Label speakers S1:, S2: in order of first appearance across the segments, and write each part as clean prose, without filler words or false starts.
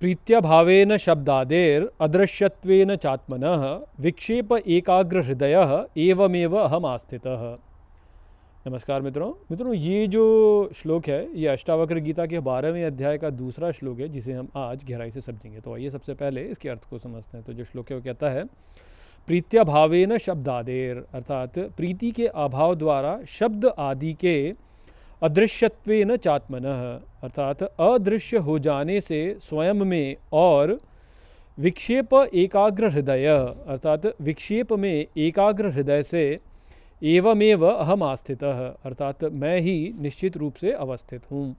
S1: प्रीत्या भावेन शब्दादेर अदृश्यत्वेन चात्मनः विक्षेप एकाग्र हृदयः एवमेव अहम आस्थितः। नमस्कार मित्रों, ये जो श्लोक है ये अष्टावक्र गीता के 12वें अध्याय का दूसरा श्लोक है जिसे हम आज गहराई से समझेंगे। तो आइए सबसे पहले इसके अर्थ को समझते हैं। तो जो श्लोक है वो कहता है प्रीत्या भावेन शब्दादेर, अर्थात प्रीति के अभाव द्वारा शब्द आदि के अदृश्यत्वेन चात्मनः, अर्थात अदृश्य हो जाने से स्वयं में, और विक्षेप एकाग्र हृदय, अर्थात विक्षेप में एकाग्र हृदय से, एवमेव अहम आस्थितः, अर्थात मैं ही निश्चित रूप से अवस्थित हूँ।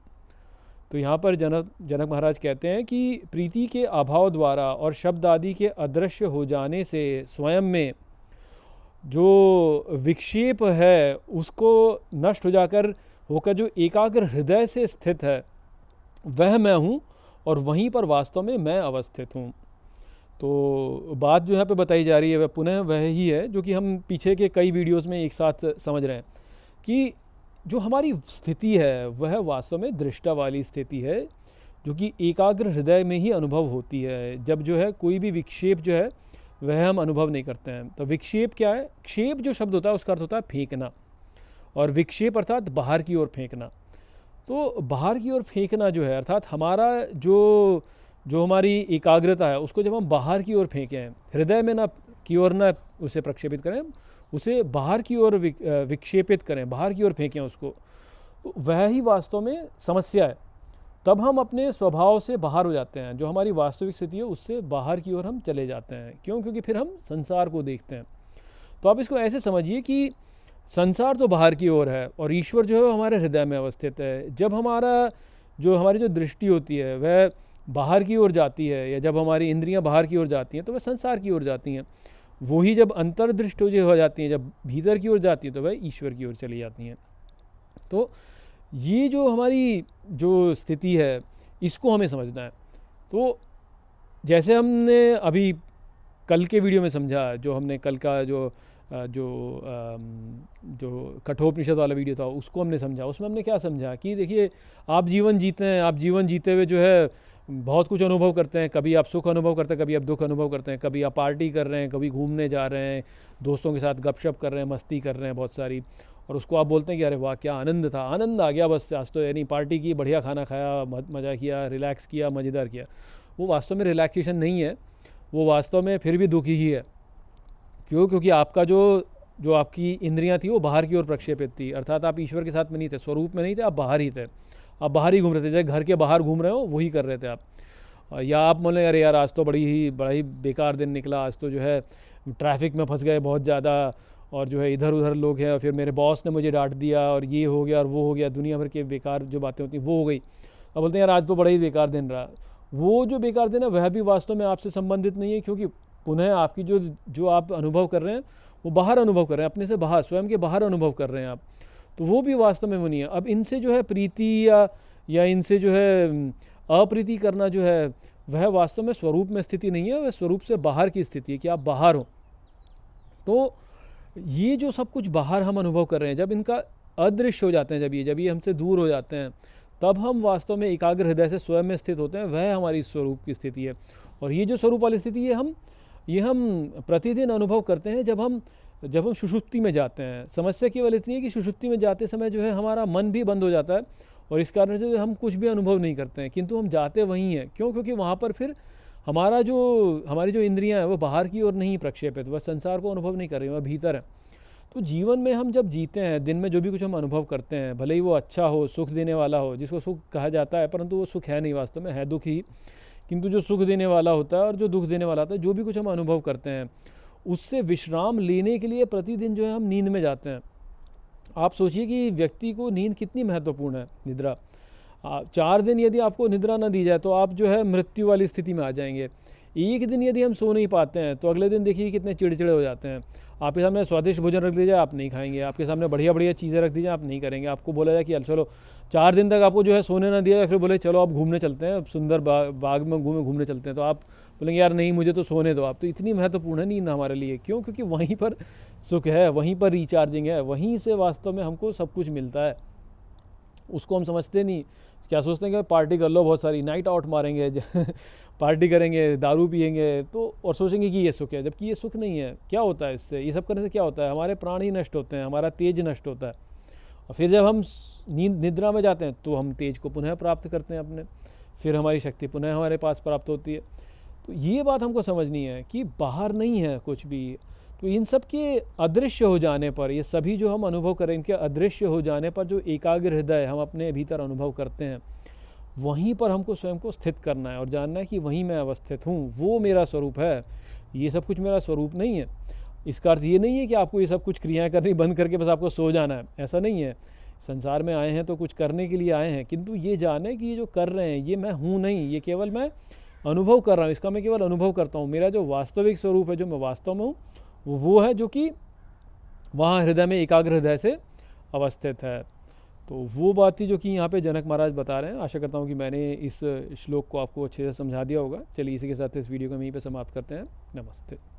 S1: तो यहाँ पर जनक महाराज कहते हैं कि प्रीति के अभाव द्वारा और शब्द आदि के अदृश्य हो जाने से स्वयं में जो विक्षेप है उसको नष्ट हो जाकर होकर जो एकाग्र हृदय से स्थित है वह मैं हूँ, और वहीं पर वास्तव में मैं अवस्थित हूँ। तो बात जो यहाँ पे बताई जा रही है वह पुनः वह ही है जो कि हम पीछे के कई वीडियोस में एक साथ समझ रहे हैं कि जो हमारी स्थिति है वह वास्तव में दृष्टा वाली स्थिति है, जो कि एकाग्र हृदय में ही अनुभव होती है। जब जो है कोई भी विक्षेप जो है वह हम अनुभव नहीं करते हैं। तो विक्षेप क्या है? क्षेप जो शब्द होता है उसका अर्थ होता है फेंकना, और विक्षेप अर्थात बाहर की ओर फेंकना। तो बाहर की ओर फेंकना जो है अर्थात हमारा जो हमारी एकाग्रता है उसको जब हम बाहर की ओर फेंकें, हृदय में ना की ओर ना उसे प्रक्षेपित करें, उसे बाहर की ओर विक्षेपित करें, बाहर की ओर फेंकें उसको, तो वह ही वास्तव में समस्या है। तब हम अपने स्वभाव से बाहर हो जाते हैं, जो हमारी वास्तविक स्थिति है उससे बाहर की ओर हम चले जाते हैं। क्यों? क्योंकि फिर हम संसार को देखते हैं। तो आप इसको ऐसे समझिए कि संसार तो बाहर की ओर है और ईश्वर जो है हमारे हृदय में अवस्थित है। जब हमारी जो दृष्टि होती है वह बाहर की ओर जाती है, या जब हमारी इंद्रियां बाहर की ओर जाती हैं तो वह संसार की ओर जाती हैं। वही जब अंतर्दृष्टि जो हो जाती हैं, जब भीतर की ओर जाती हैं, तो वह ईश्वर की ओर चली जाती हैं। तो ये जो हमारी जो स्थिति है इसको हमें समझना है। तो जैसे हमने अभी कल के वीडियो में समझा, जो हमने कल का जो कठोपनिषद वाला वीडियो था उसको हमने समझा। उसमें हमने क्या समझा कि देखिए आप जीवन जीते हैं, आप जीवन जीते हुए जो है बहुत कुछ अनुभव करते हैं। कभी आप सुख अनुभव करते हैं, कभी आप दुख अनुभव करते हैं, कभी आप पार्टी कर रहे हैं, कभी घूमने जा रहे हैं, दोस्तों के साथ गपशप कर रहे हैं, मस्ती कर रहे हैं बहुत सारी, और उसको आप बोलते हैं कि अरे वाह क्या आनंद था, आनंद आ गया बस आज तो, यानी पार्टी की, बढ़िया खाना खाया, मज़ा किया, रिलैक्स किया, मज़ेदार किया। वो वास्तव में रिलैक्सेशन नहीं है, वो वास्तव में फिर भी दुखी ही है। क्यों? क्योंकि आपका जो आपकी इंद्रियां थी वो बाहर की ओर प्रक्षेपित थी, अर्थात आप ईश्वर के साथ में नहीं थे, स्वरूप में नहीं थे, आप बाहर ही थे, आप बाहर ही घूम रहे थे। जैसे घर के बाहर घूम रहे हो वही कर रहे थे आप। या आप बोले अरे यार आज तो बड़ा ही बेकार दिन निकला, आज तो जो है ट्रैफिक में फंस गए बहुत ज़्यादा, और जो है इधर उधर लोग हैं, और फिर मेरे बॉस ने मुझे डांट दिया, और ये हो गया और वो हो गया, दुनिया भर के बेकार जो बातें होती हैं वो हो गई। अब बोलते हैं यार आज तो बड़ा ही बेकार दिन रहा। वो जो बेकार दिन है वह भी वास्तव में आपसे संबंधित नहीं है, क्योंकि पुनः आपकी जो आप अनुभव कर रहे हैं वो बाहर अनुभव कर रहे हैं, अपने से बाहर, स्वयं के बाहर अनुभव कर रहे हैं आप। तो वो भी वास्तव में वो नहीं है। अब इनसे जो है प्रीति या इनसे जो है अप्रीति करना जो है वह वास्तव में स्वरूप में स्थिति नहीं है, वह स्वरूप से बाहर की स्थिति है कि आप बाहर हो। तो ये जो सब कुछ बाहर हम अनुभव कर रहे हैं, जब इनका अदृश्य हो जाते हैं, जब ये हमसे दूर हो जाते हैं, तब हम वास्तव में एकाग्र हृदय से स्वयं में स्थित होते हैं। वह हमारी स्वरूप की स्थिति है। और ये जो स्वरूप वाली स्थिति है ये हम प्रतिदिन अनुभव करते हैं जब हम सुषुप्ति में जाते हैं। समस्या केवल इतनी है कि सुषुप्ति में जाते समय जो है हमारा मन भी बंद हो जाता है, और इस कारण से हम कुछ भी अनुभव नहीं करते हैं, किंतु हम जाते वहीं हैं। क्यों? क्योंकि वहाँ पर फिर हमारी जो इंद्रियां हैं वो बाहर की ओर नहीं प्रक्षेपित, वह संसार को अनुभव नहीं कर रही, वह भीतर है। तो जीवन में हम जब जीते हैं, दिन में जो भी कुछ हम अनुभव करते हैं, भले ही वो अच्छा हो, सुख देने वाला हो, जिसको सुख कहा जाता है, परंतु वो सुख है नहीं, वास्तव में है दुख ही। किंतु जो सुख देने वाला होता है और जो दुख देने वाला होता है, जो भी कुछ हम अनुभव करते हैं, उससे विश्राम लेने के लिए प्रतिदिन जो है हम नींद में जाते हैं। आप सोचिए कि व्यक्ति को नींद कितनी महत्वपूर्ण है, निद्रा। 4 दिन यदि आपको निद्रा न दी जाए तो आप जो है मृत्यु वाली स्थिति में आ जाएंगे। एक दिन यदि हम सो नहीं पाते हैं तो अगले दिन देखिए कितने चिड़चिड़े हो जाते हैं। आपके सामने स्वादिष्ट भोजन रख दिया जाए, आप नहीं खाएंगे। आपके सामने बढ़िया चीज़ें रख दी जाए, आप नहीं करेंगे। आपको बोला जाए कि चलो 4 दिन तक आपको जो है सोने ना दिया जाए, फिर बोले चलो आप घूमने चलते हैं, सुंदर बाग में घूमने चलते हैं, तो आप बोलेंगे यार नहीं मुझे तो सोने दो आप। तो इतनी महत्वपूर्ण है नींद हमारे लिए। क्यों? क्योंकि वहीं पर सुख है, वहीं पर रिचार्जिंग है, वहीं से वास्तव में हमको सब कुछ मिलता है। उसको हम समझते नहीं, क्या सोचते हैं कि पार्टी कर लो बहुत सारी, नाइट आउट मारेंगे पार्टी करेंगे, दारू पिएंगे, तो और सोचेंगे कि ये सुख है, जबकि ये सुख नहीं है। क्या होता है इससे, ये सब करने से क्या होता है, हमारे प्राण ही नष्ट होते हैं, हमारा तेज नष्ट होता है। और फिर जब हम नींद निद्रा में जाते हैं तो हम तेज को पुनः प्राप्त करते हैं अपने, फिर हमारी शक्ति पुनः हमारे पास प्राप्त होती है। तो ये बात हमको समझनी है कि बाहर नहीं है कुछ भी। तो इन सब के अदृश्य हो जाने पर, ये सभी जो हम अनुभव करें, इनके अदृश्य हो जाने पर जो एकाग्र हृदय हम अपने भीतर अनुभव करते हैं, वहीं पर हमको स्वयं को स्थित करना है और जानना है कि वहीं मैं अवस्थित हूँ, वो मेरा स्वरूप है, ये सब कुछ मेरा स्वरूप नहीं है। इसका अर्थ ये नहीं है कि आपको ये सब कुछ क्रियाएं करनी बंद करके बस आपको सो जाना है, ऐसा नहीं है। संसार में आए हैं तो कुछ करने के लिए आए हैं, किंतु ये जाने कि ये जो कर रहे हैं ये मैं हूँ नहीं, ये केवल मैं अनुभव कर रहा हूँ, इसका मैं केवल अनुभव करता हूँ। मेरा जो वास्तविक स्वरूप है, जो मैं वास्तव में हूँ, वो है जो कि वहाँ हृदय में एकाग्र हृदय से अवस्थित है। तो वो बात थी जो कि यहाँ पे जनक महाराज बता रहे हैं। आशा करता हूँ कि मैंने इस श्लोक को आपको अच्छे से समझा दिया होगा। चलिए इसी के साथ इस वीडियो को यहीं पे समाप्त करते हैं। नमस्ते।